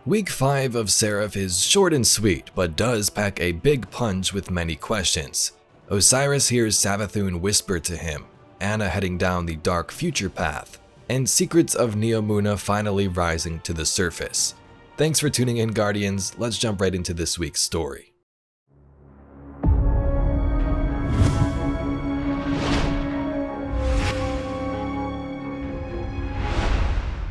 Week 5 of Seraph is short and sweet, but does pack a big punch with many questions. Osiris hears Savathun whisper to him, Anna heading down the dark future path, and secrets of Neomuna finally rising to the surface. Thanks for tuning in, Guardians. Let's jump right into this week's story.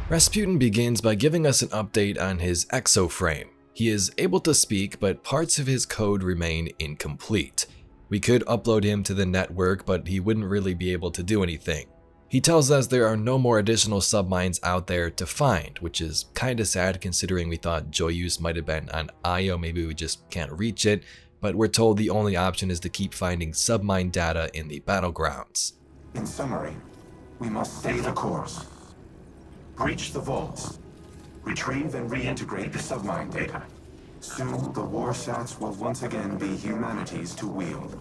Rasputin begins by giving us an update on his Exo frame. He is able to speak, but parts of his code remain incomplete. We could upload him to the network, but he wouldn't really be able to do anything. He tells us there are no more additional submines out there to find, which is kinda sad considering we thought Joyous might have been on Io, maybe we just can't reach it, but we're told the only option is to keep finding submine data in the battlegrounds. In summary, we must stay the course. Breach the vaults. Retrieve and reintegrate the submine data. Soon, the war sats will once again be humanity's to wield.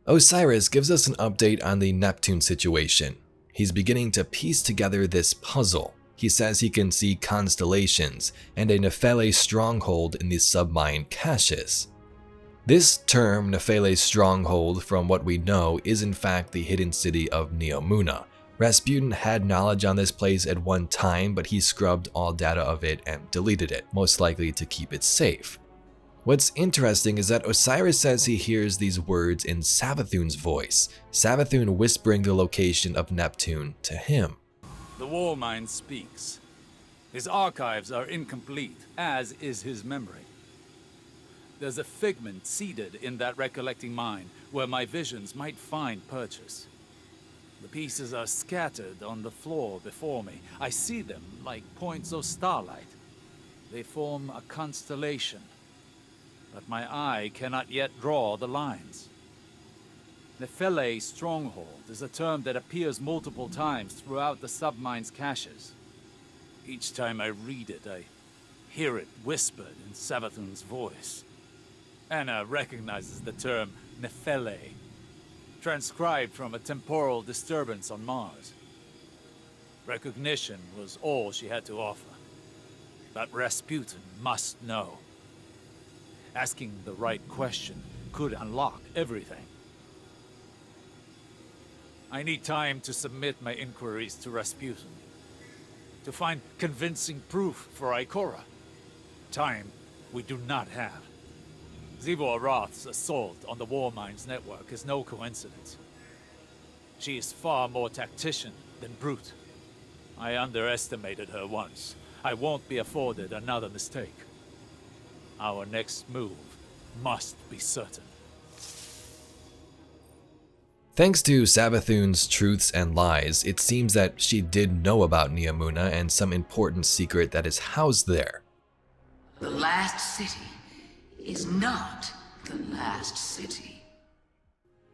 Osiris gives us an update on the Neptune situation. He's beginning to piece together this puzzle. He says he can see constellations and a Nefele Stronghold in the submine caches. This term, Nefele Stronghold, from what we know, is in fact the hidden city of Neomuna. Rasputin had knowledge on this place at one time, but he scrubbed all data of it and deleted it, most likely to keep it safe. What's interesting is that Osiris says he hears these words in Savathun's voice, Savathun whispering the location of Neptune to him. The Warmind speaks. His archives are incomplete, as is his memory. There's a figment seeded in that recollecting mind where my visions might find purchase. The pieces are scattered on the floor before me. I see them like points of starlight. They form a constellation, but my eye cannot yet draw the lines. Nefele Stronghold is a term that appears multiple times throughout the submine's caches. Each time I read it, I hear it whispered in Savathun's voice. Anna recognizes the term Nefele, transcribed from a temporal disturbance on Mars. Recognition was all she had to offer. But Rasputin must know. Asking the right question could unlock everything. I need time to submit my inquiries to Rasputin, to find convincing proof for Ikora. Time we do not have. Zivor Roth's assault on the Warmind's network is no coincidence. She is far more tactician than brute. I underestimated her once. I won't be afforded another mistake. Our next move must be certain. Thanks to Savathun's truths and lies, it seems that she did know about Neomuna and some important secret that is housed there. The last city is not the last city.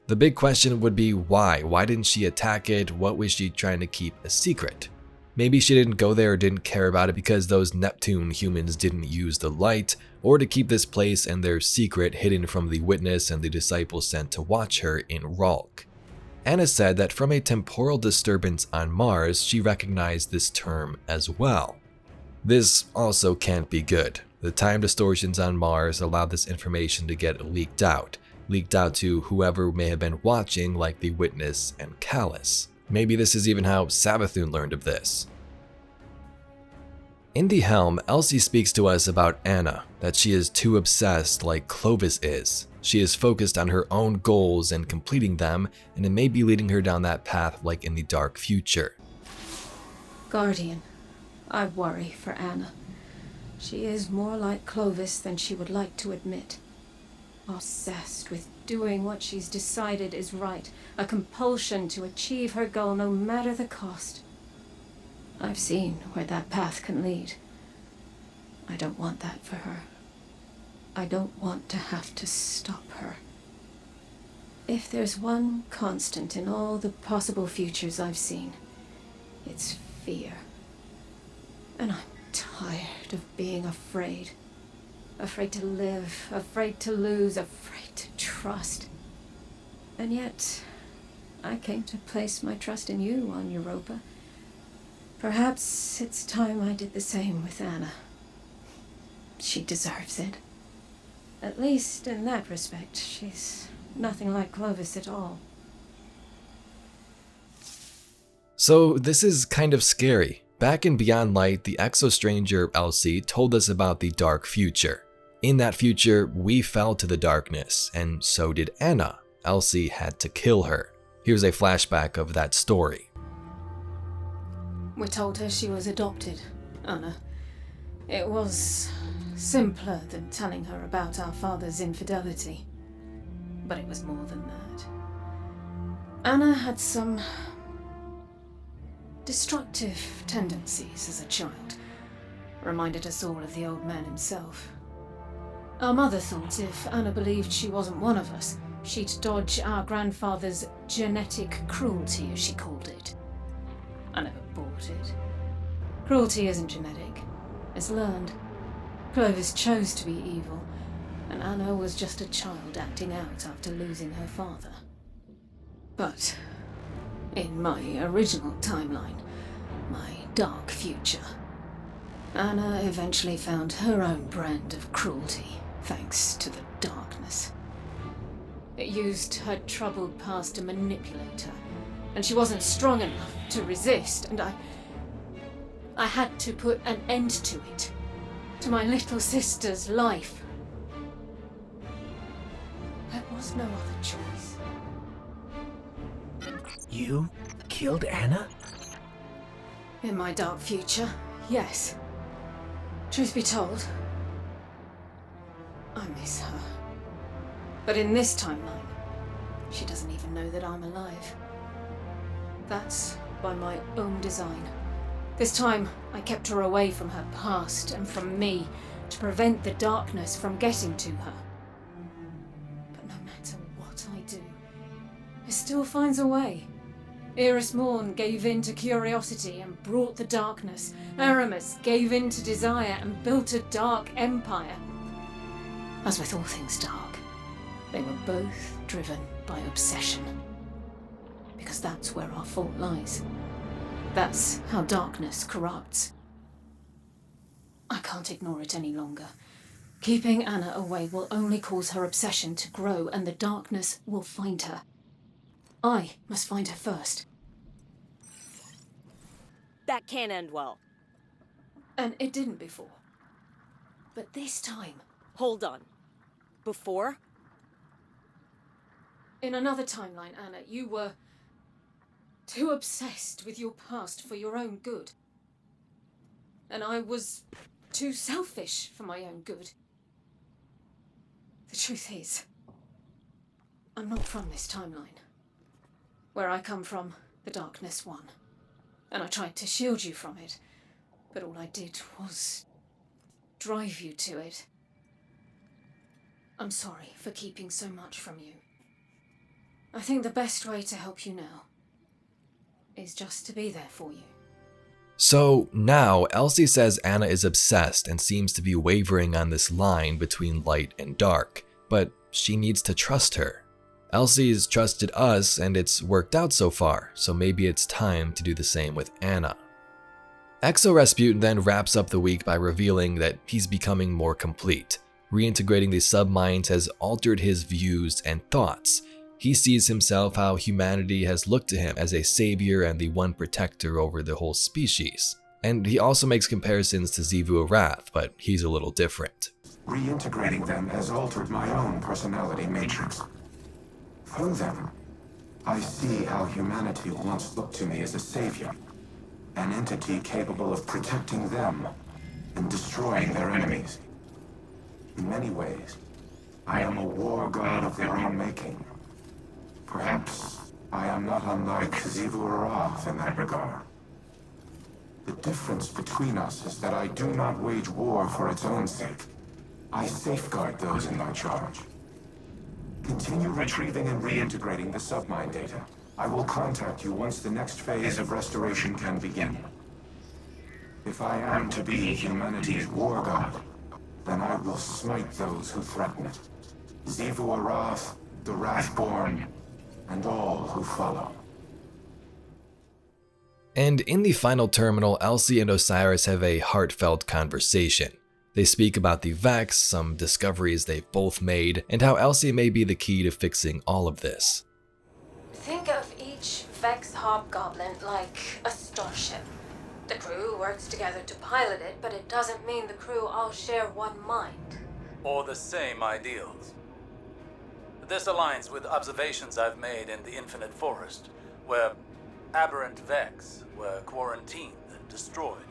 The big question would be why? Why didn't she attack it? What was she trying to keep a secret? Maybe she didn't go there or didn't care about it because those Neptune humans didn't use the light, or to keep this place and their secret hidden from the witness and the disciples sent to watch her in Ralk. Anna said that from a temporal disturbance on Mars, she recognized this term as well. This also can't be good. The time distortions on Mars allowed this information to get leaked out to whoever may have been watching, like the Witness and Callus. Maybe this is even how Savathun learned of this. In the helm, Elsie speaks to us about Anna, that she is too obsessed like Clovis is. She is focused on her own goals and completing them, and it may be leading her down that path like in the dark future. Guardian, I worry for Anna. She is more like Clovis than she would like to admit. Obsessed with doing what she's decided is right, a compulsion to achieve her goal no matter the cost. I've seen where that path can lead. I don't want that for her. I don't want to have to stop her. If there's one constant in all the possible futures I've seen, it's fear. And I'm tired of being afraid. Afraid to live, afraid to lose, afraid to trust. And yet, I came to place my trust in you on Europa. Perhaps it's time I did the same with Anna. she deserves it. At least in that respect, she's nothing like Clovis at all. So this is kind of scary. Back in Beyond Light, the exo-stranger Elsie told us about the dark future. In that future, we fell to the darkness, and so did Anna. Elsie had to kill her. Here's a flashback of that story. We told her she was adopted, Anna. It was simpler than telling her about our father's infidelity. But it was more than that. Anna had some destructive tendencies as a child. Reminded us all of the old man himself. Our mother thought if Anna believed she wasn't one of us, she'd dodge our grandfather's genetic cruelty, as she called it. I never bought it. Cruelty isn't genetic. It's learned. Clovis chose to be evil, and Anna was just a child acting out after losing her father. But in my original timeline, my dark future, Anna eventually found her own brand of cruelty, thanks to the darkness. It used her troubled past to manipulate her, and she wasn't strong enough to resist, and I had to put an end to it, to my little sister's life. There was no other choice. You killed Anna? In my dark future, yes. Truth be told, I miss her. But in this timeline, she doesn't even know that I'm alive. That's by my own design. This time, I kept her away from her past and from me to prevent the darkness from getting to her. But no matter what I do, it still finds a way. Iris Morn gave in to curiosity and brought the darkness. Aramis gave in to desire and built a dark empire. As with all things dark, they were both driven by obsession. Because that's where our fault lies. That's how darkness corrupts. I can't ignore it any longer. Keeping Anna away will only cause her obsession to grow, and the darkness will find her. I must find her first. That can't end well. And it didn't before. But this time... Hold on. Before? In another timeline, Anna, you were too obsessed with your past for your own good. And I was too selfish for my own good. The truth is, I'm not from this timeline. Where I come from, the darkness won. And I tried to shield you from it, but all I did was drive you to it. I'm sorry for keeping so much from you. I think the best way to help you now is just to be there for you. So now, Elsie says Anna is obsessed and seems to be wavering on this line between light and dark, but she needs to trust her. Elsie's trusted us and it's worked out so far, so maybe it's time to do the same with Anna. Exo Rasputin then wraps up the week by revealing that he's becoming more complete. Reintegrating the subminds has altered his views and thoughts. He sees himself how humanity has looked to him as a savior and the one protector over the whole species. And he also makes comparisons to Xivu Arath, but he's a little different. Reintegrating them has altered my own personality matrix. Through them, I see how humanity once looked to me as a savior, an entity capable of protecting them and destroying their enemies. In many ways, I am a war god of their own making. Perhaps I am not unlike Xivu Arath in that regard. The difference between us is that I do not wage war for its own sake. I safeguard those in my charge. Continue retrieving and reintegrating the submind data. I will contact you once the next phase of restoration can begin. If I am to be humanity's war god, then I will smite those who threaten it. Xivu Arath, the Wrathborn, and all who follow. And in the final terminal, Elsie and Osiris have a heartfelt conversation. They speak about the Vex, some discoveries they've both made, and how Elsie may be the key to fixing all of this. Think of each Vex hobgoblin like a starship. The crew works together to pilot it, but it doesn't mean the crew all share one mind. Or the same ideals. This aligns with observations I've made in the Infinite Forest, where aberrant Vex were quarantined and destroyed.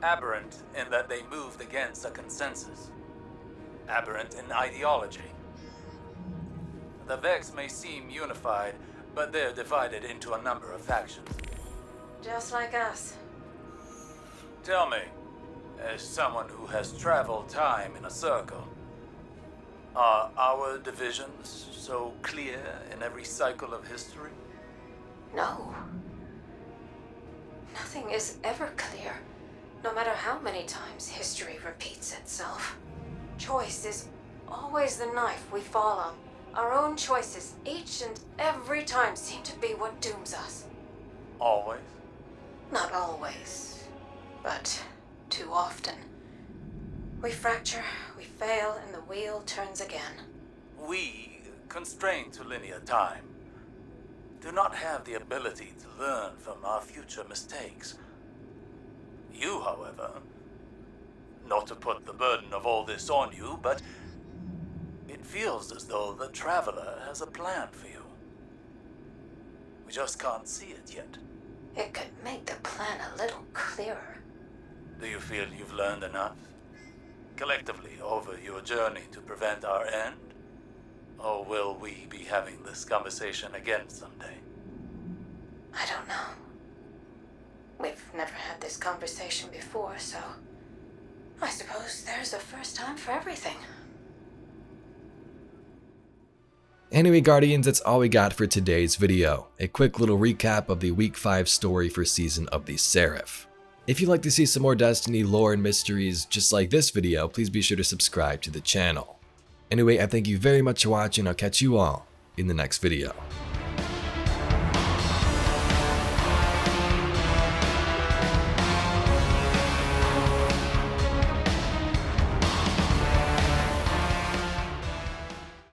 Aberrant in that they moved against a consensus. Aberrant in ideology. The Vex may seem unified, but they're divided into a number of factions. Just like us. Tell me, as someone who has traveled time in a circle, are our divisions so clear in every cycle of history? No. Nothing is ever clear, no matter how many times history repeats itself. Choice is always the knife we fall on. Our own choices, each and every time, seem to be what dooms us. Always? Not always, but too often. We fracture, we fail, and the wheel turns again. We, constrained to linear time, do not have the ability to learn from our future mistakes. You, however, not to put the burden of all this on you, but it feels as though the Traveler has a plan for you. We just can't see it yet. It could make the plan a little clearer. Do you feel you've learned enough, collectively, over your journey to prevent our end? Or will we be having this conversation again someday? I don't know. We've never had this conversation before, so I suppose there's a first time for everything. Anyway, Guardians, that's all we got for today's video. A quick little recap of the Week 5 story for Season of the Seraph. If you'd like to see some more Destiny lore and mysteries just like this video, please be sure to subscribe to the channel. Anyway, I thank you very much for watching. I'll catch you all in the next video.